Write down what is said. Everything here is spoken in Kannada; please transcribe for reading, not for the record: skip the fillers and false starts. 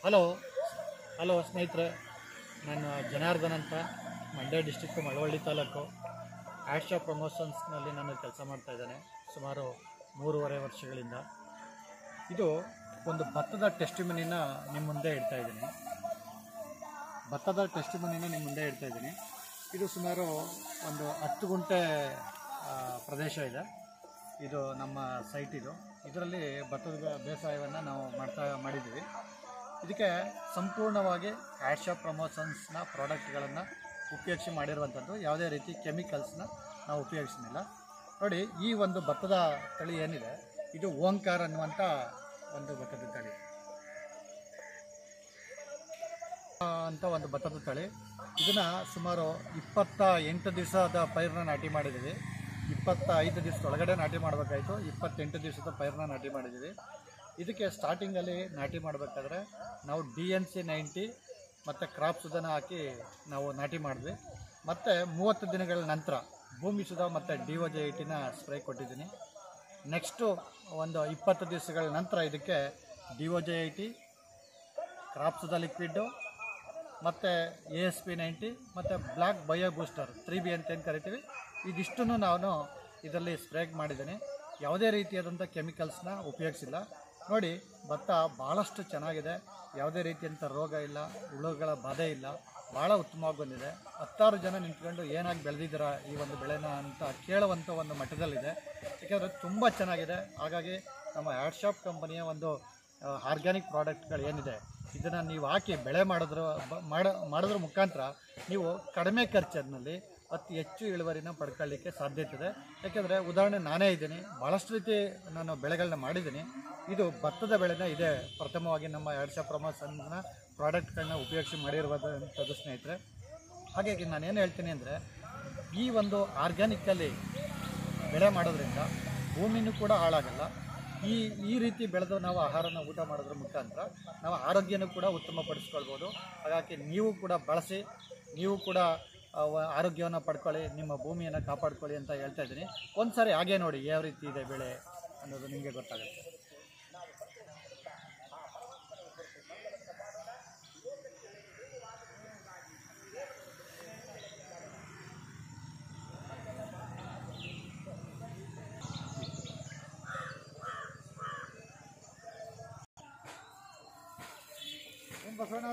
ಹಲೋ ಹಲೋ ಸ್ನೇಹಿತರೆ, ನಾನು ಜನಾರ್ದನ್ ಅಂತ, ಮಂಡ್ಯ ಡಿಸ್ಟಿಕ್ಕು ಮಳವಳ್ಳಿ ತಾಲೂಕು ಆ್ಯಡ್ಶಾ ಪ್ರಮೋಷನ್ಸ್ನಲ್ಲಿ ನಾನು ಕೆಲಸ ಮಾಡ್ತಾಯಿದ್ದೇನೆ ಸುಮಾರು 3.5 ವರ್ಷಗಳಿಂದ. ಇದು ಒಂದು ಭತ್ತದ ಟೆಸ್ಟಿಮನಿನ ನಿಮ್ಮ ಮುಂದೆ ಇಡ್ತಾಯಿದ್ದೀನಿ. ಇದು ಸುಮಾರು ಒಂದು 10 ಗುಂಟೆ ಪ್ರದೇಶ ಇದೆ. ಇದು ನಮ್ಮ ಸೈಟ್. ಇದರಲ್ಲಿ ಭತ್ತದ ಬೇಸಾಯವನ್ನು ನಾವು ಮಾಡಿದ್ದೀವಿ. ಇದಕ್ಕೆ ಸಂಪೂರ್ಣವಾಗಿ ಆ್ಯಡ್ಶಾ ಪ್ರಮೋಷನ್ಸ್ನ ಪ್ರಾಡಕ್ಟ್ಗಳನ್ನು ಉಪಯೋಗಿಸಿ ಮಾಡಿರುವಂಥದ್ದು. ಯಾವುದೇ ರೀತಿ ಕೆಮಿಕಲ್ಸ್ನ ನಾವು ಉಪಯೋಗಿಸಲಿಲ್ಲ. ನೋಡಿ, ಈ ಒಂದು ಭತ್ತದ ತಳಿ ಏನಿದೆ, ಇದು ಓಂಕಾರ ಅನ್ನುವಂಥ ಒಂದು ಭತ್ತದ ತಳಿ ಭತ್ತದ ತಳಿ. ಇದನ್ನು ಸುಮಾರು 28 ದಿವಸದ ಪೈರನ್ನ ನಾಟಿ ಮಾಡಿದ್ದೀವಿ. 25 ದಿವಸದೊಳಗಡೆ ನಾಟಿ ಮಾಡಬೇಕಾಯಿತು. 28 ದಿವಸದ ಪೈರನ್ನ ನಾಟಿ ಮಾಡಿದ್ದೀವಿ. ಇದಕ್ಕೆ ಸ್ಟಾರ್ಟಿಂಗಲ್ಲಿ ನಾಟಿ ಮಾಡಬೇಕಾದ್ರೆ ನಾವು DNC 90 ಮತ್ತು ಕ್ರಾಪ್ ಸುಧಾನ ಹಾಕಿ ನಾವು ನಾಟಿ ಮಾಡಿದ್ವಿ. ಮತ್ತು 30 ದಿನಗಳ ನಂತರ ಭೂಮಿ ಸುಧಾ ಮತ್ತು DOJ 80ನ ಸ್ಪ್ರೇ ಕೊಟ್ಟಿದ್ದೀನಿ. ನೆಕ್ಸ್ಟು ಒಂದು 20 ದಿವಸಗಳ ನಂತರ ಇದಕ್ಕೆ DOJ 80, ಕ್ರಾಪ್ ಸುಧಾ ಲಿಕ್ವಿಡ್ಡು ಮತ್ತು ASP 90 ಮತ್ತು ಬ್ಲ್ಯಾಕ್ ಬಯೋ ಬೂಸ್ಟರ್ 3B ಅಂತ ಏನು ಕರಿತೀವಿ, ಇದಿಷ್ಟನ್ನು ನಾನು ಇದರಲ್ಲಿ ಸ್ಪ್ರೇ ಮಾಡಿದ್ದೀನಿ. ಯಾವುದೇ ರೀತಿಯಾದಂಥ ಕೆಮಿಕಲ್ಸ್ನ ಉಪಯೋಗಿಸಿಲ್ಲ. ನೋಡಿ, ಭತ್ತ ಭಾಳಷ್ಟು ಚೆನ್ನಾಗಿದೆ. ಯಾವುದೇ ರೀತಿಯಂಥ ರೋಗ ಇಲ್ಲ, ಹುಳುಗಳ ಬಾಧೆ ಇಲ್ಲ, ಭಾಳ ಉತ್ತಮವಾಗಿ ಬಂದಿದೆ. 10 ಜನ ನಿಂತ್ಕೊಂಡು ಏನಾಗಿ ಬೆಳೆದಿದ್ದೀರಾ ಈ ಒಂದು ಬೆಳೆನ ಅಂತ ಕೇಳುವಂಥ ಒಂದು ಮಟ್ಟದಲ್ಲಿದೆ. ಯಾಕೆಂದರೆ ತುಂಬ ಚೆನ್ನಾಗಿದೆ. ಹಾಗಾಗಿ ನಮ್ಮ ಆ್ಯಡ್ಶಾ ಕಂಪನಿಯ ಒಂದು ಆರ್ಗ್ಯಾನಿಕ್ ಪ್ರಾಡಕ್ಟ್ಗಳು ಏನಿದೆ, ಇದನ್ನು ನೀವು ಹಾಕಿ ಬೆಳೆ ಮಾಡೋದ್ರ ಮುಖಾಂತರ ನೀವು ಕಡಿಮೆ ಖರ್ಚಿನಲ್ಲಿ ಅತಿ ಹೆಚ್ಚು ಇಳುವರಿನ ಪಡ್ಕೊಳ್ಳಿಕ್ಕೆ ಸಾಧ್ಯತೆ ಇದೆ. ಯಾಕೆಂದರೆ ಉದಾಹರಣೆ ನಾನೇ ಇದ್ದೀನಿ, ಭಾಳಷ್ಟು ರೀತಿ ನಾನು ಬೆಳೆಗಳನ್ನ ಮಾಡಿದ್ದೀನಿ. ಇದು ಭತ್ತದ ಬೆಳೆನ ಇದೆ ಪ್ರಥಮವಾಗಿ ನಮ್ಮ ಆ್ಯಡ್ಶಾ ಪ್ರಮೋಷನ್ನ ಪ್ರಾಡಕ್ಟ್ಗಳನ್ನ ಉಪಯೋಗಿಸಿ ಮಾಡಿರುವಂಥದ್ದು ಸ್ನೇಹಿತರೆ. ಹಾಗಾಗಿ ನಾನೇನು ಹೇಳ್ತೀನಿ ಅಂದರೆ, ಈ ಒಂದು ಆರ್ಗ್ಯಾನಿಕ್ಕಲ್ಲಿ ಬೆಳೆ ಮಾಡೋದ್ರಿಂದ ಭೂಮಿನೂ ಕೂಡ ಹಾಳಾಗಲ್ಲ. ಈ ರೀತಿ ಬೆಳೆದು ನಾವು ಆಹಾರನ ಊಟ ಮಾಡೋದ್ರ ಮುಖಾಂತರ ನಾವು ಆರೋಗ್ಯನೂ ಕೂಡ ಉತ್ತಮಪಡಿಸ್ಕೊಳ್ಬೋದು. ಹಾಗಾಗಿ ನೀವು ಕೂಡ ಬಳಸಿ, ನೀವು ಕೂಡ ಆರೋಗ್ಯವನ್ನು ಪಡ್ಕೊಳ್ಳಿ, ನಿಮ್ಮ ಭೂಮಿಯನ್ನು ಕಾಪಾಡ್ಕೊಳ್ಳಿ ಅಂತ ಹೇಳ್ತಾ ಇದ್ದೀನಿ. ಒಂದು ಸಾರಿ ಹಾಗೆ ನೋಡಿ ಯಾವ ರೀತಿ ಇದೆ ಬೆಳೆ ಅನ್ನೋದು ನಿಮಗೆ ಗೊತ್ತಾಗುತ್ತೆ. ಬಸವಣ್ಣ